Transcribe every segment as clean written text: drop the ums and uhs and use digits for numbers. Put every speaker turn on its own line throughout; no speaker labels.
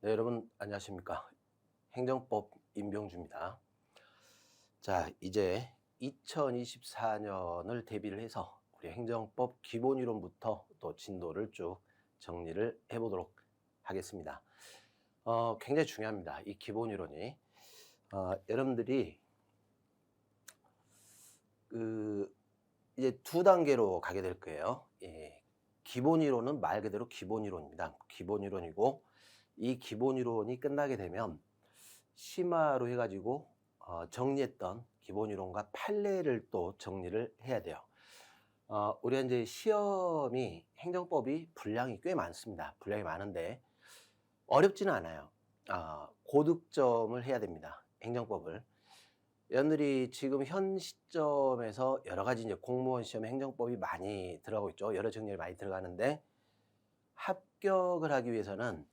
네, 여러분 안녕하십니까? 행정법 임병주입니다. 자, 이제 2024년을 대비를 해서 우리 행정법 기본 이론부터 또 진도를 쭉 정리를 해보도록 하겠습니다. 굉장히 중요합니다. 이 기본 이론이. 여러분들이 그 이제 두 단계로 가게 될 거예요. 예, 기본 이론은 말 그대로 기본 이론입니다. 기본 이론이고 이 기본 이론이 끝나게 되면 심화로 해가지고 정리했던 기본 이론과 판례를 또 정리를 해야 돼요. 우리가 이제 시험이 행정법이 분량이 꽤 많습니다. 분량이 많은데 어렵지는 않아요. 고득점을 해야 됩니다. 행정법을. 여러분들이 지금 현 시점에서 여러 가지 이제 공무원 시험에 행정법이 많이 들어가고 있죠. 여러 정렬이 많이 들어가는데 합격을 하기 위해서는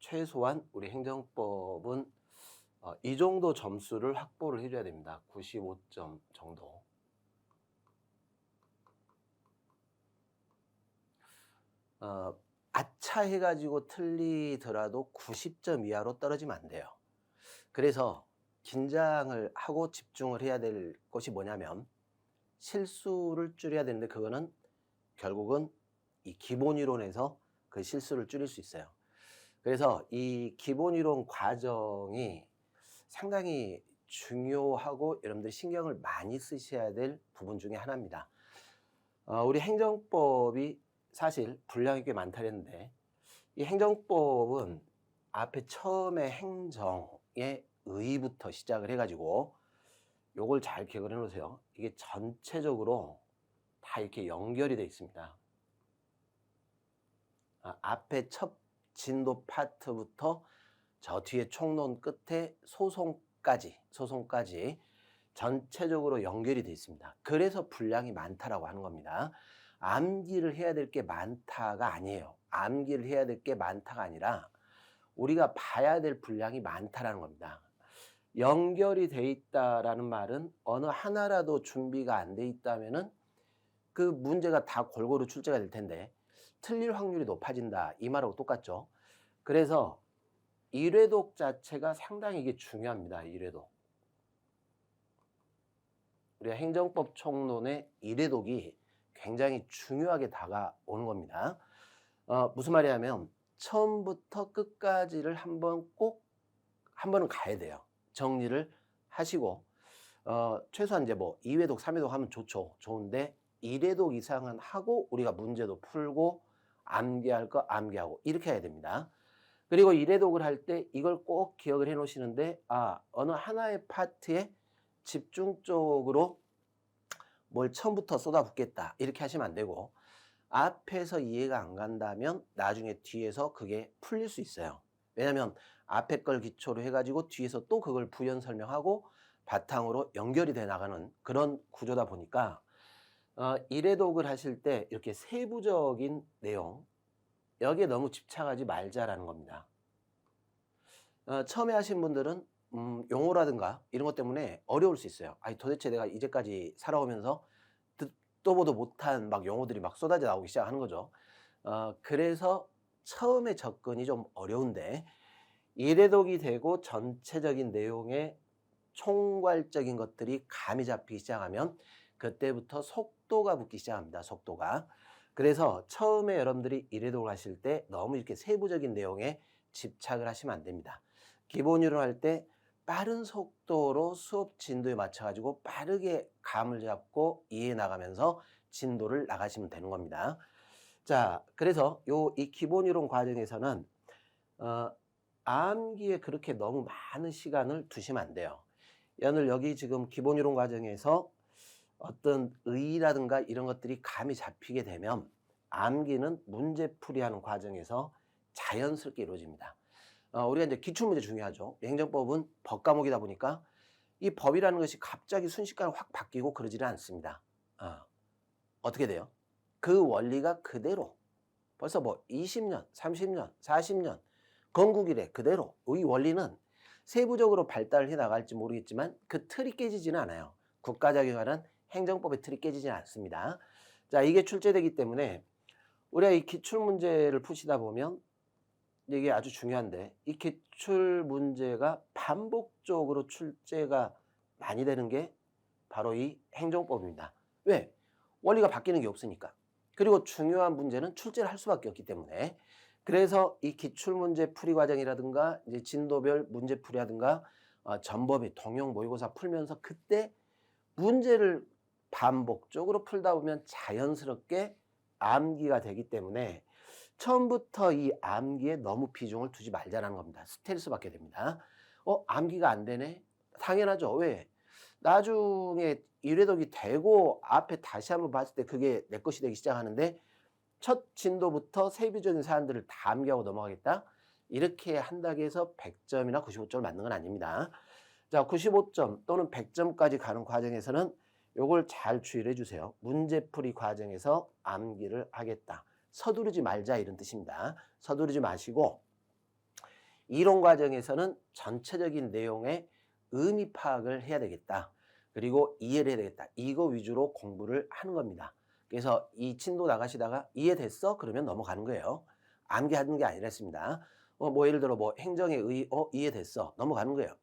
최소한 우리 행정법은 이 정도 점수를 확보를 해줘야 됩니다. 95점 정도. 아차 해가지고 틀리더라도 90점 이하로 떨어지면 안 돼요. 그래서 긴장을 하고 집중을 해야 될 것이 뭐냐면 실수를 줄여야 되는데 그거는 결국은 이 기본 이론에서 그 실수를 줄일 수 있어요. 그래서 이 기본 이론 과정이 상당히 중요하고 여러분들이 신경을 많이 쓰셔야 될 부분 중에 하나입니다. 우리 행정법이 사실 분량이 꽤 많다 그랬는데 이 행정법은 앞에 처음에 행정의 의부터 시작을 해가지고 요걸 잘 기억을 해놓으세요. 이게 전체적으로 다 이렇게 연결이 되어 있습니다. 앞에 첫 진도 파트부터 저 뒤에 총론 끝에 소송까지 전체적으로 연결이 되어 있습니다. 그래서 분량이 많다라고 하는 겁니다. 암기를 해야 될 게 많다가 아니에요. 암기를 해야 될 게 많다가 아니라 우리가 봐야 될 분량이 많다라는 겁니다. 연결이 돼 있다라는 말은 어느 하나라도 준비가 안 돼 있다면은 그 문제가 다 골고루 출제가 될 텐데 틀릴 확률이 높아진다 이 말하고 똑같죠. 그래서 1회독 자체가 상당히 이게 중요합니다. 1회독. 우리가 행정법 총론의 1회독이 굉장히 중요하게 다가오는 겁니다. 무슨 말이냐면 처음부터 끝까지를 한 번은 가야 돼요. 정리를 하시고 최소한 이제 뭐 2회독, 3회독 하면 좋은데 1회독 이상은 하고 우리가 문제도 풀고 암기할 거 암기하고 이렇게 해야 됩니다. 그리고 1회독을 할 때 이걸 꼭 기억을 해 놓으시는데 어느 하나의 파트에 집중적으로 뭘 처음부터 쏟아붓겠다 이렇게 하시면 안 되고 앞에서 이해가 안 간다면 나중에 뒤에서 그게 풀릴 수 있어요. 왜냐하면 앞에 걸 기초로 해가지고 뒤에서 또 그걸 부연 설명하고 바탕으로 연결이 돼 나가는 그런 구조다 보니까 1회독을 하실 때 이렇게 세부적인 내용 여기에 너무 집착하지 말자라는 겁니다. 처음에 하신 분들은 용어라든가 이런 것 때문에 어려울 수 있어요. 아니 도대체 내가 이제까지 살아오면서 듣도 보도 못한 막 용어들이 막 쏟아져 나오기 시작하는 거죠. 그래서 처음에 접근이 좀 어려운데 1회독이 되고 전체적인 내용의 총괄적인 것들이 감이 잡히기 시작하면 그때부터 속도가 붙기 시작합니다. 속도가. 그래서 처음에 여러분들이 1회독을 하실 때 너무 이렇게 세부적인 내용에 집착을 하시면 안 됩니다. 기본 이론 할 때 빠른 속도로 수업 진도에 맞춰 가지고 빠르게 감을 잡고 이해해 나가면서 진도를 나가시면 되는 겁니다. 자, 그래서 이 기본 이론 과정에서는 암기에 그렇게 너무 많은 시간을 두시면 안 돼요. 오늘 여기 지금 기본 이론 과정에서 어떤 의의라든가 이런 것들이 감이 잡히게 되면 암기는 문제풀이하는 과정에서 자연스럽게 이루어집니다. 우리가 이제 기출문제 중요하죠. 행정법은 법 과목이다 보니까 이 법이라는 것이 갑자기 순식간에 확 바뀌고 그러지는 않습니다. 어떻게 돼요? 그 원리가 그대로 벌써 뭐 20년, 30년, 40년 건국 이래 그대로 이 원리는 세부적으로 발달을 해 나갈지 모르겠지만 그 틀이 깨지지는 않아요. 국가적인 관한 행정법의 틀이 깨지지는 않습니다. 자, 이게 출제되기 때문에 우리가 이 기출문제를 푸시다 보면 이게 아주 중요한데 이 기출 문제가 반복적으로 출제가 많이 되는 게 바로 이 행정법입니다. 왜? 원리가 바뀌는 게 없으니까. 그리고 중요한 문제는 출제를 할 수밖에 없기 때문에. 그래서 이 기출문제 풀이 과정이라든가 이제 진도별 문제 풀이라든가 전범위, 통용, 모의고사 풀면서 그때 문제를 반복적으로 풀다 보면 자연스럽게 암기가 되기 때문에 처음부터 이 암기에 너무 비중을 두지 말자는 겁니다. 스트레스 받게 됩니다. 암기가 안 되네? 당연하죠. 왜? 나중에 일회독이 되고 앞에 다시 한번 봤을 때 그게 내 것이 되기 시작하는데 첫 진도부터 세부적인 사안들을 다 암기하고 넘어가겠다? 이렇게 한다고 해서 100점이나 95점을 맞는 건 아닙니다. 자, 95점 또는 100점까지 가는 과정에서는 요걸 잘 주의를 해 주세요. 문제풀이 과정에서 암기를 하겠다. 서두르지 말자 이런 뜻입니다. 서두르지 마시고 이론 과정에서는 전체적인 내용의 의미 파악을 해야 되겠다. 그리고 이해를 해야 되겠다. 이거 위주로 공부를 하는 겁니다. 그래서 이 진도 나가시다가 이해됐어? 그러면 넘어가는 거예요. 암기하는 게 아니랬습니다. 뭐 예를 들어 뭐 행정의 의, 이해됐어? 넘어가는 거예요.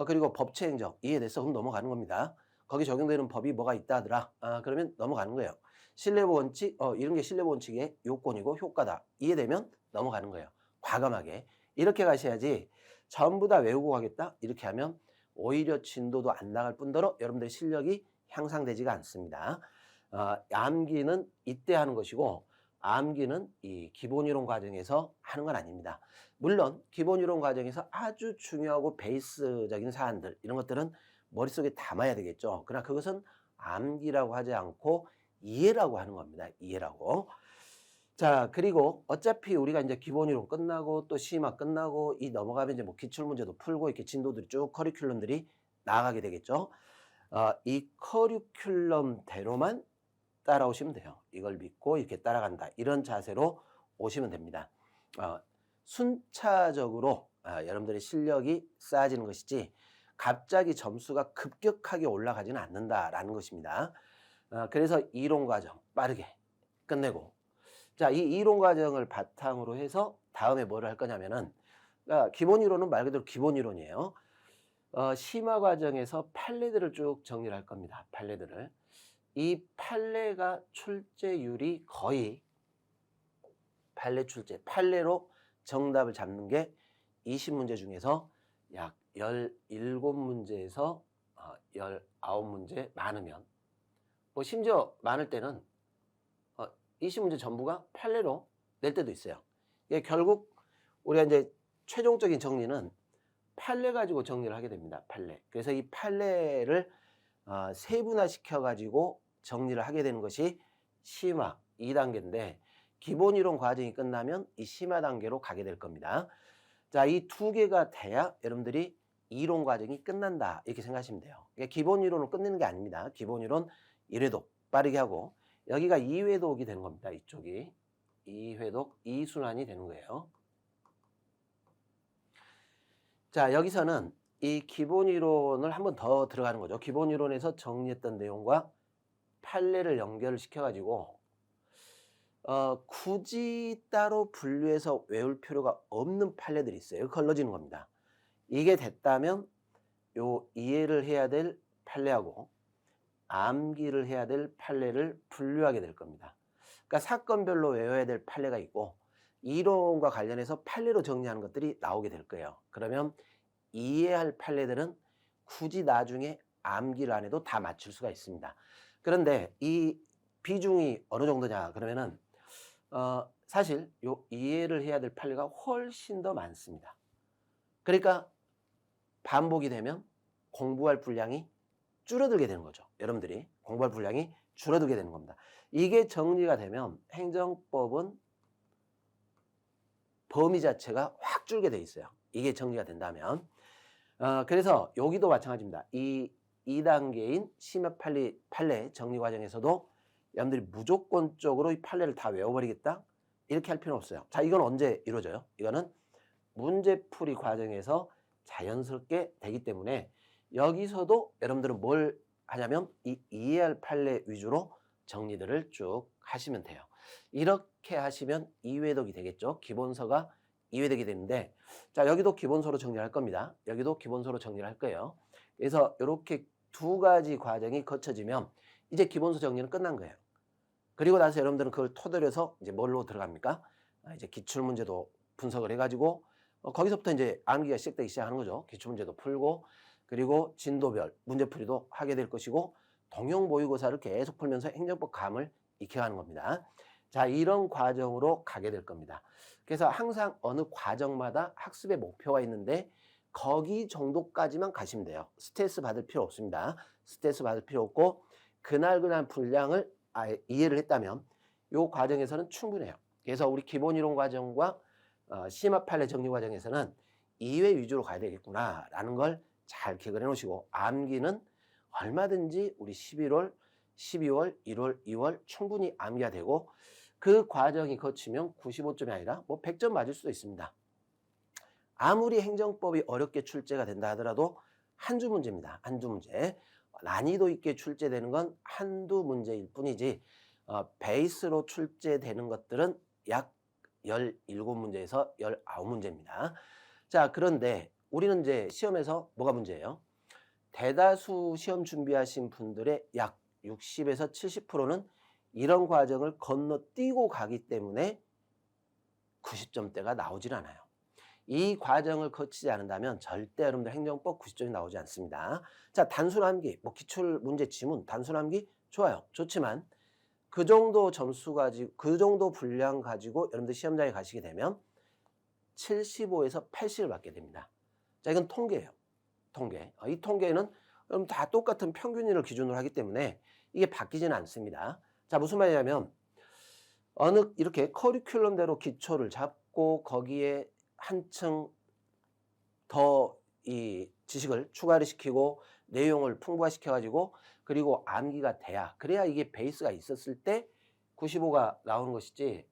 그리고 법체행정 이해됐어? 그럼 넘어가는 겁니다. 거기 적용되는 법이 뭐가 있다 하더라. 그러면 넘어가는 거예요. 신뢰보 원칙, 이런 게 신뢰보 원칙의 요건이고 효과다. 이해되면 넘어가는 거예요. 과감하게. 이렇게 가셔야지 전부 다 외우고 가겠다? 이렇게 하면 오히려 진도도 안 나갈 뿐더러 여러분들의 실력이 향상되지가 않습니다. 암기는 이때 하는 것이고 암기는 이 기본이론 과정에서 하는 건 아닙니다. 물론 기본이론 과정에서 아주 중요하고 베이스적인 사안들 이런 것들은 머릿속에 담아야 되겠죠. 그러나 그것은 암기라고 하지 않고 이해라고 하는 겁니다. 이해라고. 자, 그리고 어차피 우리가 이제 기본이론 끝나고 또 심화 끝나고 이 넘어가면 이제 뭐 기출문제도 풀고 이렇게 진도들이 쭉 커리큘럼들이 나아가게 되겠죠. 이 커리큘럼대로만 따라오시면 돼요. 이걸 믿고 이렇게 따라간다. 이런 자세로 오시면 됩니다. 순차적으로 여러분들의 실력이 쌓아지는 것이지 갑자기 점수가 급격하게 올라가지는 않는다라는 것입니다. 그래서 이론 과정 빠르게 끝내고 자, 이 이론 과정을 바탕으로 해서 다음에 뭐를 할 거냐면은 기본 이론은 말 그대로 기본 이론이에요. 심화 과정에서 판례들을 쭉 정리를 할 겁니다. 판례들을. 이 판례가 출제율이 거의 판례 출제, 판례로 정답을 잡는 게 20문제 중에서 약 17문제에서 19문제 많으면 뭐 심지어 많을 때는 20문제 전부가 판례로 낼 때도 있어요. 이게 결국 우리가 이제 최종적인 정리는 판례 가지고 정리를 하게 됩니다. 판례. 그래서 이 판례를 세분화 시켜가지고 정리를 하게 되는 것이 심화 2단계인데 기본 이론 과정이 끝나면 이 심화 단계로 가게 될 겁니다. 자, 이 두 개가 돼야 여러분들이 이론 과정이 끝난다 이렇게 생각하시면 돼요. 그러니까 기본 이론을 끝내는 게 아닙니다. 기본 이론 1회독 빠르게 하고 여기가 2회독이 되는 겁니다. 이쪽이 2회독 2순환이 되는 거예요. 자, 여기서는 이 기본 이론을 한 번 더 들어가는 거죠. 기본 이론에서 정리했던 내용과 판례를 연결을 시켜가지고 굳이 따로 분류해서 외울 필요가 없는 판례들이 있어요. 걸러지는 겁니다. 이게 됐다면 요 이해를 해야 될 판례하고 암기를 해야 될 판례를 분류하게 될 겁니다. 그러니까 사건별로 외워야 될 판례가 있고 이론과 관련해서 판례로 정리하는 것들이 나오게 될 거예요. 그러면 이해할 판례들은 굳이 나중에 암기를 안 해도 다 맞출 수가 있습니다. 그런데 이 비중이 어느 정도냐 그러면은 사실 요 이해를 해야 될 판례가 훨씬 더 많습니다. 그러니까 반복이 되면 공부할 분량이 줄어들게 되는 거죠. 여러분들이 공부할 분량이 줄어들게 되는 겁니다. 이게 정리가 되면 행정법은 범위 자체가 확 줄게 돼 있어요. 이게 정리가 된다면. 그래서 여기도 마찬가지입니다. 이 2단계인 심화 판례 정리 과정에서도 여러분들이 무조건적으로 이 판례를 다 외워버리겠다? 이렇게 할 필요는 없어요. 자, 이건 언제 이루어져요? 이거는 문제풀이 과정에서 자연스럽게 되기 때문에 여기서도 여러분들은 뭘 하냐면 이 이해할 판례 위주로 정리들을 쭉 하시면 돼요. 이렇게 하시면 2회독이 되겠죠. 기본서가 이회되게 되는데, 자, 여기도 기본서로 정리할 겁니다. 여기도 기본서로 정리를 할 거예요. 그래서 이렇게 두 가지 과정이 거쳐지면 이제 기본서 정리는 끝난 거예요. 그리고 나서 여러분들은 그걸 토대로 해서 이제 뭘로 들어갑니까? 이제 기출문제도 분석을 해가지고 거기서부터 이제 암기가 시작되기 시작하는 거죠. 기출문제도 풀고, 그리고 진도별 문제풀이도 하게 될 것이고, 동형 모의고사를 계속 풀면서 행정법 감을 익혀가는 겁니다. 자, 이런 과정으로 가게 될 겁니다. 그래서 항상 어느 과정마다 학습의 목표가 있는데 거기 정도까지만 가시면 돼요. 스트레스 받을 필요 없습니다. 스트레스 받을 필요 없고, 그날 분량을 이해를 했다면 이 과정에서는 충분해요. 그래서 우리 기본이론 과정과 심화 판례 정리 과정에서는 2회 위주로 가야 되겠구나라는 걸 잘 기억을 해놓으시고, 암기는 얼마든지 우리 11월, 12월, 1월, 2월 충분히 암기가 되고, 그 과정이 거치면 95점이 아니라 뭐 100점 맞을 수도 있습니다. 아무리 행정법이 어렵게 출제가 된다 하더라도 한두 문제입니다. 한두 문제. 난이도 있게 출제되는 건 한두 문제일 뿐이지 베이스로 출제되는 것들은 약 17문제에서 19문제입니다. 자, 그런데 우리는 이제 시험에서 뭐가 문제예요? 대다수 시험 준비하신 분들의 약 60에서 70%는 이런 과정을 건너뛰고 가기 때문에 90점대가 나오질 않아요. 이 과정을 거치지 않는다면 절대 여러분들 행정법 90점이 나오지 않습니다. 자, 단순 암기, 뭐 기출 문제 지문, 단순 암기 좋아요. 좋지만 그 정도 점수 가지고, 그 정도 분량 가지고 여러분들 시험장에 가시게 되면 75에서 80을 받게 됩니다. 자, 이건 통계예요. 통계. 이 통계는 여러분 다 똑같은 평균인을 기준으로 하기 때문에 이게 바뀌지는 않습니다. 자, 무슨 말이냐면 어느 이렇게 커리큘럼대로 기초를 잡고 거기에 한층 더 이 지식을 추가를 시키고 내용을 풍부화시켜 가지고, 그리고 암기가 돼야, 그래야 이게 베이스가 있었을 때 95가 나오는 것이지,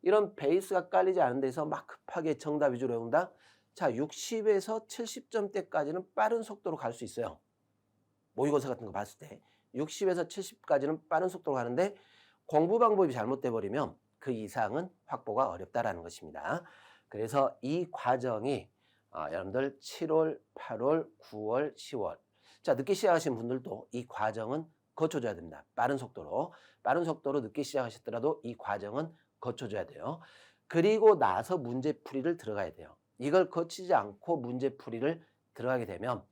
이런 베이스가 깔리지 않은 데서 막 급하게 정답 위주로 외운다? 자, 60에서 70점대까지는 빠른 속도로 갈 수 있어요. 모의고사 같은 거 봤을 때 60에서 70까지는 빠른 속도로 가는데, 공부 방법이 잘못돼 버리면 그 이상은 확보가 어렵다라는 것입니다. 그래서 이 과정이 여러분들 7월, 8월, 9월, 10월, 자, 늦게 시작하신 분들도 이 과정은 거쳐줘야 됩니다. 빠른 속도로 늦게 시작하셨더라도 이 과정은 거쳐줘야 돼요. 그리고 나서 문제풀이를 들어가야 돼요. 이걸 거치지 않고 문제풀이를 들어가게 되면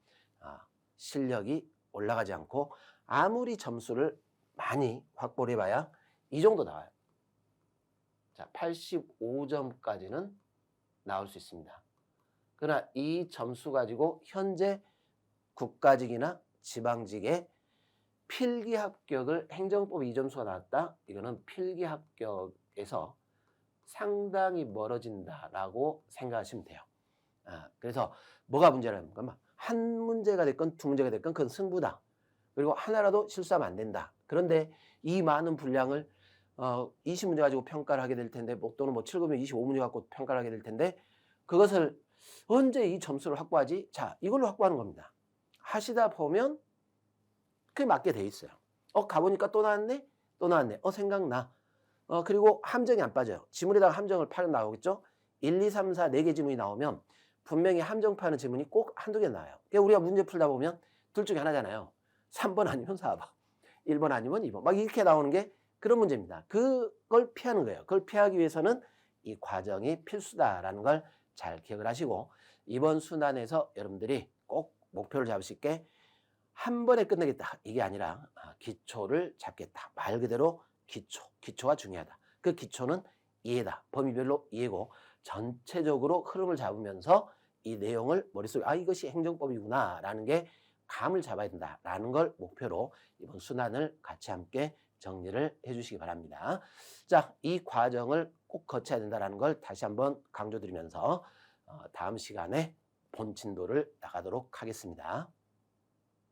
실력이 올라가지 않고, 아무리 점수를 많이 확보를 해봐야 이 정도 나와요. 자, 85점까지는 나올 수 있습니다. 그러나 이 점수 가지고 현재 국가직이나 지방직의 필기 합격을, 행정법 2점수가 나왔다, 이거는 필기 합격에서 상당히 멀어진다라고 생각하시면 돼요. 그래서 뭐가 문제라는 건가? 한 문제가 됐건 두 문제가 됐건 그건 승부다. 그리고 하나라도 실수하면 안 된다. 그런데 이 많은 분량을 20문제 가지고 평가를 하게 될 텐데, 또는 뭐 7급이면 25문제 갖고 평가를 하게 될 텐데, 그것을 언제 이 점수를 확보하지? 자, 이걸로 확보하는 겁니다. 하시다 보면 그게 맞게 돼 있어요. 가보니까 또 나왔네? 생각나. 그리고 함정이 안 빠져요. 지문에다가 함정을 파면 나오겠죠? 1, 2, 3, 4, 4개 지문이 나오면 분명히 함정 파는 지문이 꼭 한두 개 나와요. 그러니까 우리가 문제 풀다 보면 둘 중에 하나잖아요. 3번 아니면 4번, 1번 아니면 2번. 막 이렇게 나오는 게 그런 문제입니다. 그걸 피하는 거예요. 그걸 피하기 위해서는 이 과정이 필수다라는 걸 잘 기억을 하시고, 이번 순환에서 여러분들이 꼭 목표를 잡으실 게 한 번에 끝내겠다, 이게 아니라 기초를 잡겠다. 말 그대로 기초가 중요하다. 그 기초는 이해다. 범위별로 이해고, 전체적으로 흐름을 잡으면서 이 내용을 머릿속에 이것이 행정법이구나 라는 게 감을 잡아야 된다라는 걸 목표로 이번 순환을 같이 함께 정리를 해주시기 바랍니다. 자, 이 과정을 꼭 거쳐야 된다는 걸 다시 한번 강조드리면서 다음 시간에 본 진도를 나가도록 하겠습니다.